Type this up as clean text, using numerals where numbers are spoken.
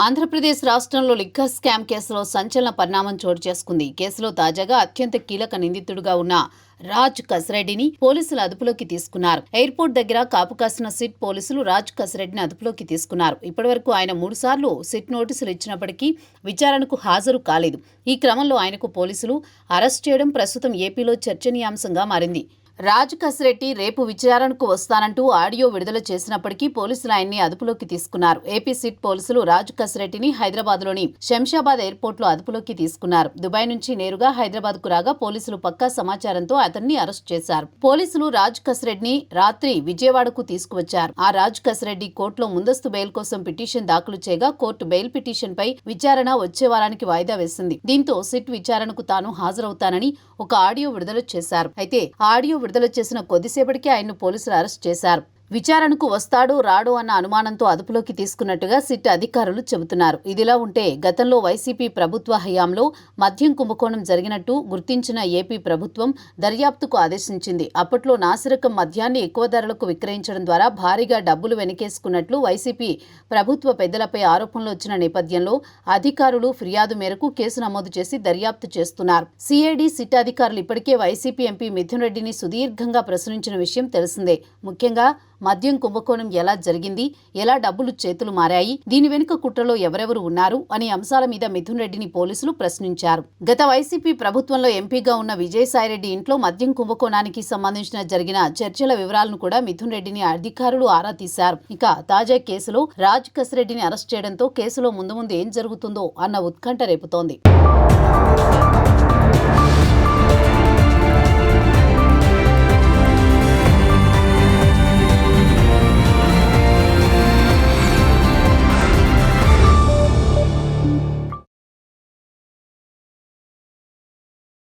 ఆంధ్రప్రదేశ్ రాష్ట్రంలో liquor scam కేసులో సంచలన పరిణామం చోటు చేసుకుంది. కేసులో తాజాగా అత్యంత కీలక నిందితుడిగా ఉన్న రాజ్ కసిరెడ్డిని పోలీసులు అదుపులోకి తీసుకున్నారు. ఎయిర్పోర్ట్ దగ్గర కాపు కాసిన సిట్ పోలీసులు రాజ్ కసిరెడ్డిని అదుపులోకి తీసుకున్నారు. ఇప్పటివరకు ఆయన 3 సార్లు సిట్ నోటీసులు ఇచ్చినప్పటికీ విచారణకు హాజరు కాలేదు. ఈ క్రమంలో ఆయనకు పోలీసులు అరెస్ట్ చేయడం ప్రస్తుతం ఏపీలో చర్చనీయాంశంగా మారింది. రాజ్ కసిరెడ్డి రేపు విచారణకు వస్తానంటూ ఆడియో విడుదల చేసినప్పటికీ పోలీసులు ఆయన్ని అదుపులోకి తీసుకున్నారు. ఏపీ సిట్ పోలీసులు రాజ్ కసిరెడ్డిని హైదరాబాద్లోని శంషాబాద్ ఎయిర్పోర్ట్లో అదుపులోకి తీసుకున్నారు. దుబాయ్ నుంచి నేరుగా హైదరాబాద్కు రాగా పోలీసులు పక్కా సమాచారంతో అతన్ని అరెస్ట్ చేశారు. పోలీసులు రాజ్ కసిరెడ్డిని రాత్రి విజయవాడకు తీసుకువచ్చారు. ఆ రాజ్ కసిరెడ్డి కోర్టులో ముందస్తు బెయిల్ కోసం పిటిషన్ దాఖలు చేయగా కోర్టు బెయిల్ పిటిషన్ పై విచారణ వచ్చే వారానికి వాయిదా వేసింది. దీంతో సిట్ విచారణకు తాను హాజరవుతానని ఒక ఆడియో విడుదల చేశారు. అయితే ఆడియో విడుదల చేసిన కొద్దిసేపటికే ఆయన్ను పోలీసులు అరెస్ట్ చేశారు. విచారణకు వస్తాడో రాడో అన్న అనుమానంతో అదుపులోకి తీసుకున్నట్టుగా సిట్ అధికారులు చెబుతున్నారు. ఇదిలా ఉంటే గతంలో వైసీపీ ప్రభుత్వ హయాంలో మద్యం కుంభకోణం జరిగినట్టు గుర్తించిన ఏపీ ప్రభుత్వం దర్యాప్తుకు ఆదేశించింది. అప్పట్లో నాసిరకం మద్యాన్ని ఎక్కువ ధరలకు విక్రయించడం ద్వారా భారీగా డబ్బులు వెనకేసుకున్నట్లు వైసీపీ ప్రభుత్వ పెద్దలపై ఆరోపణలు వచ్చిన నేపథ్యంలో అధికారులు ఫిర్యాదు మేరకు కేసు నమోదు చేసి దర్యాప్తు చేస్తున్నారు. సిఐడి సిట్ అధికారులు ఇప్పటికే వైసీపీ ఎంపీ మిథున్ రెడ్డిని సుదీర్ఘంగా ప్రశ్నించిన విషయం తెలిసిందే. ముఖ్యంగా మద్యం కుంభకోణం ఎలా జరిగింది, ఎలా డబ్బులు చేతులు మారాయి, దీని వెనుక కుట్రలో ఎవరెవరు ఉన్నారు అనే అంశాల మీద మిథున్ రెడ్డిని పోలీసులు ప్రశ్నించారు. గత వైసీపీ ప్రభుత్వంలో ఎంపీగా ఉన్న విజయసాయిరెడ్డి ఇంట్లో మద్యం కుంభకోణానికి సంబంధించిన జరిగిన చర్చల వివరాలను కూడా మిథున్ రెడ్డిని అధికారులు ఆరా తీశారు. ఇక తాజా కేసులో రాజ్ కసిరెడ్డిని అరెస్ట్ చేయడంతో కేసులో ముందు ఏం జరుగుతుందో అన్న ఉత్కంఠ రేపుతోంది.